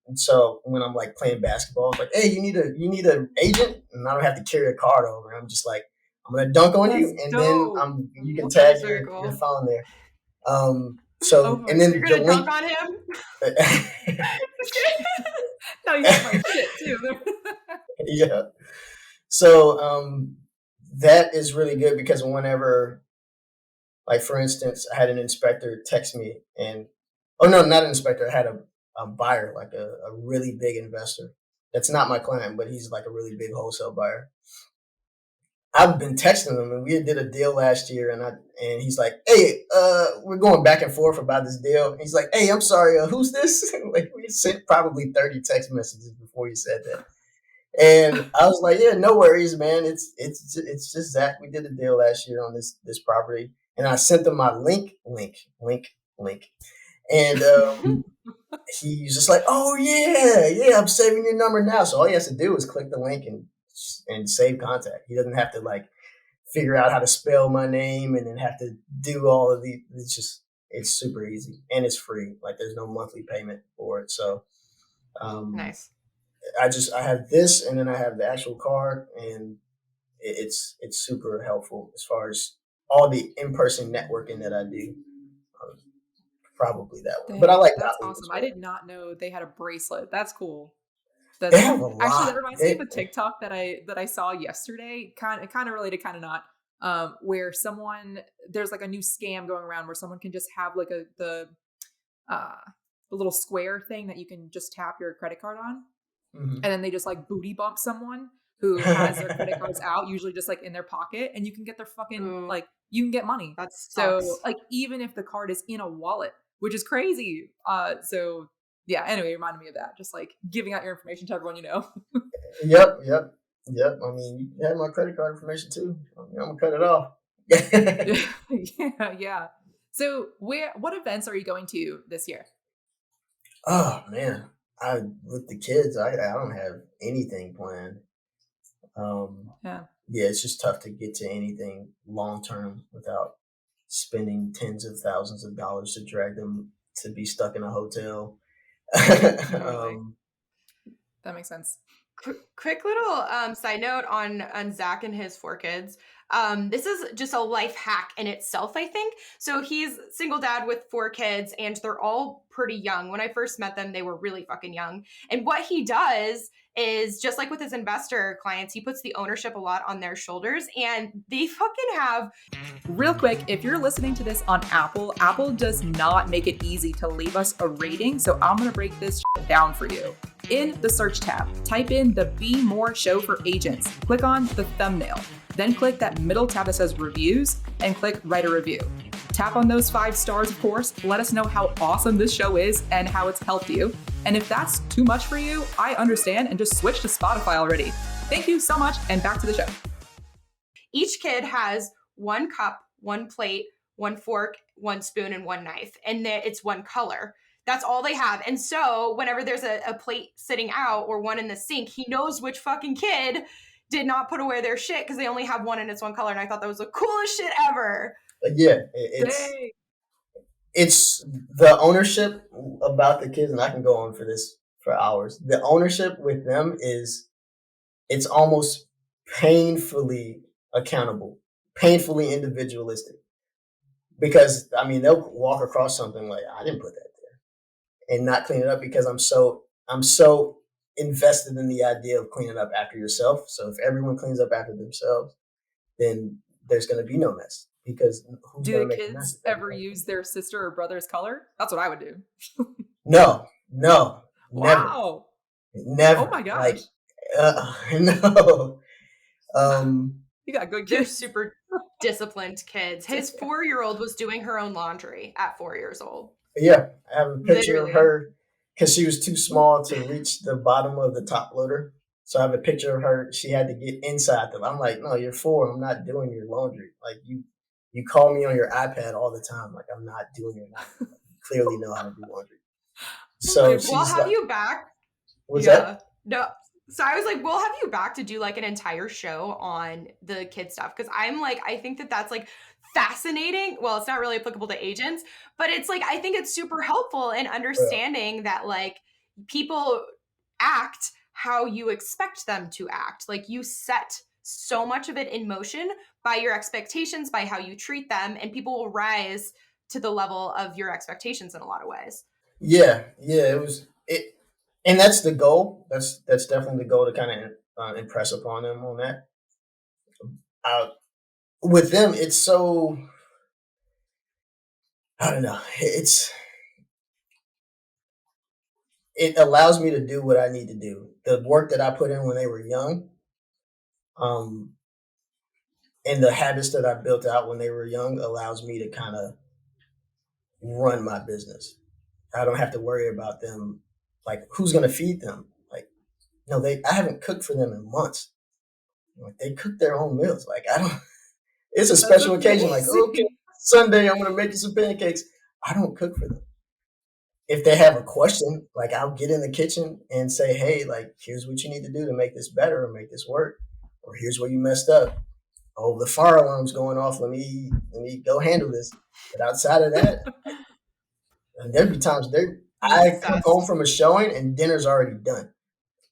And so when I'm like playing basketball, it's like, hey, you need an agent, and I don't have to carry a card over. I'm just like, I'm gonna dunk on you, and then you can tag your phone there. So and then you're gonna dunk on him. No, you have my shit too. Yeah. So that is really good because whenever, like for instance, I had an inspector text me, and not an inspector, I had a buyer, like a really big investor. That's not my client, but he's like a really big wholesale buyer. I've been texting him, and we did a deal last year, and he's like, hey, we're going back and forth about this deal. And he's like, hey, I'm sorry, who's this? Like we sent probably 30 text messages before he said that. And I was like, yeah, no worries, man. It's just Zach. We did a deal last year on this property. And I sent them my link. And he's just like, oh yeah, I'm saving your number now. So all he has to do is click the link and save contact. He doesn't have to like figure out how to spell my name and then have to do all of the. It's super easy and it's free. Like there's no monthly payment for it. So Nice. I have this and then I have the actual card and it's super helpful as far as all the in-person networking that I do. Um, Probably that one, but I Dang, like that's Dolly as awesome. I well. did not know they had a bracelet. That's cool. They That's have a actually that lot. reminds me of a TikTok that I saw yesterday. Kind of related, kind of not. Where someone there's like a new scam going around where someone can just have like uh the little square thing that you can just tap your credit card on, Mhm. and then they just like booty bump someone who has their credit cards out, usually just like in their pocket, and you can get their fucking Ooh, like you can get money. that So sucks. like even if the card is in a wallet, which is crazy. So yeah, anyway, it reminded me of that. Just like giving out your information to everyone you know. Yep. I mean, you have my credit card information too. I mean, I'm gonna cut it off. Yeah, yeah. So what events are you going to this year? Oh man, I with the kids, I don't have anything planned. Um, Yeah. yeah, it's just tough to get to anything long term without spending tens of thousands of dollars to drag them to be stuck in a hotel. Totally. um, That makes sense. Quick little side note on Zach and his 4 kids. This is just a life hack in itself, I think. So he's single dad with 4 kids, and they're all pretty young. When I first met them, they were really fucking young. And what he does is just like with his investor clients, he puts the ownership a lot on their shoulders, and they fucking have. Real quick, if you're listening to this on Apple, Apple does not make it easy to leave us a rating. So I'm going to break this down for you. In the search tab, type in the Be More show for agents. Click on the thumbnail. Then click that middle tab that says reviews and click write a review. Tap on those 5 stars, of course. Let us know how awesome this show is and how it's helped you. And if that's too much for you, I understand and just switch to Spotify already. Thank you so much, and back to the show. Each kid has 1 cup, 1 plate, 1 fork, 1 spoon, and 1 knife. And it's 1 color. That's all they have. And so whenever there's a plate sitting out or one in the sink, he knows which fucking kid did not put away their shit because they only have one and it's 1 color. And I thought that was the coolest shit ever. yeah, Dang. it's the ownership about the kids, and I can go on for this for hours. The ownership with them is it's almost painfully accountable, painfully individualistic. Because I mean, they'll walk across something like I didn't put that there, and not clean it up because I'm so invested in the idea of cleaning up after yourself. So if everyone cleans up after themselves, then there's going to be no mess because who's Do going the to make the mess kids if ever everybody use cleans up? their sister or brother's color? That's what I would do. No, never, Wow. Oh my never. gosh. Like, no. Um, You got good They're kids. super disciplined kids. His Damn. 4-year-old was doing her own laundry at 4 years old. yeah, I have a picture of Literally. her because she was too small to reach the bottom of the top loader. So I have a picture of her. She had to get inside them. I'm like, no, you're 4. I'm not doing your laundry. Like you call me on your iPad all the time. Like I'm not doing your laundry. Like, you clearly know how to do laundry. Oh my So We'll she's gosh. have like, you back. what's Yeah. that? No. So I was like, we'll have you back to do like an entire show on the kid stuff. Cause I'm like, I think that that's like fascinating. Well, it's not really applicable to agents, but it's like, I think it's super helpful in Well, understanding that like people act how you expect them to act. Like you set so much of it in motion by your expectations, by how you treat them, and people will rise to the level of your expectations in a lot of ways. yeah, it was it, and that's the goal. That's definitely the goal to kind of impress upon them on that. Uh, with them, it's so I don't know. It allows me to do what I need to do. The work that I put in when they were young, um, and the habits that I built out when they were young allows me to kind of run my business. I don't have to worry about them, like who's going to feed them. Like, no, I haven't cooked for them in months. Like they cook their own meals. Like I don't. It's a That's special occasion. Like okay, amazing. Sunday I'm going to make you some pancakes. I don't cook for them. if they have a question, like I'll get in the kitchen and say, hey, like, here's what you need to do to make this better or make this work, or here's where you messed up. Oh, the fire alarm's going off. Let me go handle this. But outside of that, and there'd be times I'm I come home obsessed. from a showing and dinner's already done.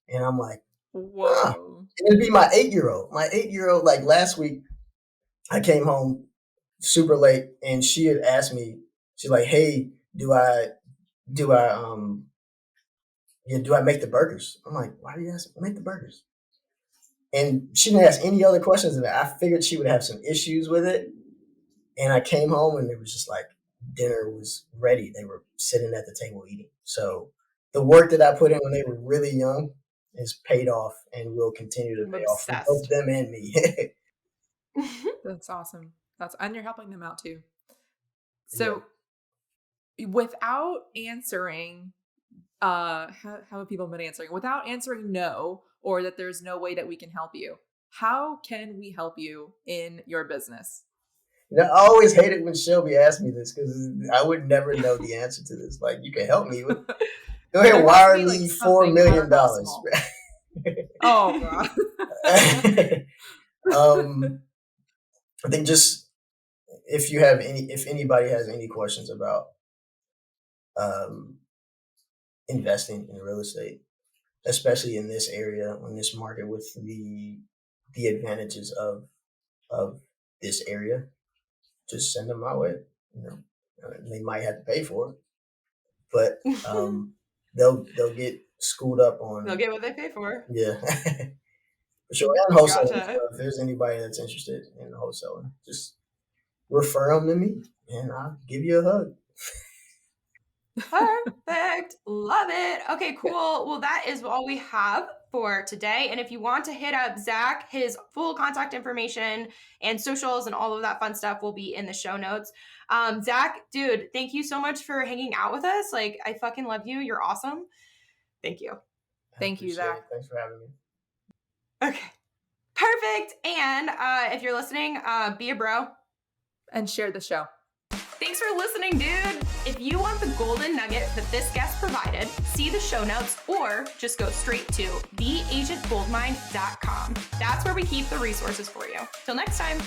And I'm like, huh. Whoa. And it'd be my 8-year-old. My 8-year-old, like last week, I came home super late and she had asked me, she's like, hey, do I do I do I make the burgers? I'm like, why do you ask me to make the burgers? And she didn't ask any other questions, and I figured she would have some issues with it. And I came home and it was just like dinner was ready. They were sitting at the table eating. So the work that I put in when they were really young is paid off and will continue to I'm pay off for both obsessed. them and me. That's awesome. And you're helping them out too. Yeah. So without answering, how have people been answering? Without answering no, or that there's no way that we can help you, how can we help you in your business? You know, I always hated when Shelby asked me this because I would never know the answer to this. Like, you can help me with, go ahead, There has to wire be like me $4 something million. universal. Oh god. I think just if anybody has any questions about um, investing in real estate, especially in this area, in this market, with the advantages of this area, just send them my way. You know, they might have to pay for it, but they'll get schooled up They'll on, get what they pay for. yeah. For sure, and wholesaling. So Gotcha. if there's anybody that's interested in wholesaling, just refer them to me, and I'll give you a hug. Perfect. Love it. Okay, cool. Well, that is all we have for today. And if you want to hit up Zach, his full contact information and socials and all of that fun stuff will be in the show notes. Zach, dude, thank you so much for hanging out with us. Like, I fucking love you. You're awesome. Thank you. I Thank you, appreciate Zach. it. Thanks for having me. Okay. Perfect. And if you're listening, be a bro. And share the show. Thanks for listening, dude. If you want the golden nugget that this guest provided, see the show notes or just go straight to theagentgoldmine.com. That's where we keep the resources for you. Till next time.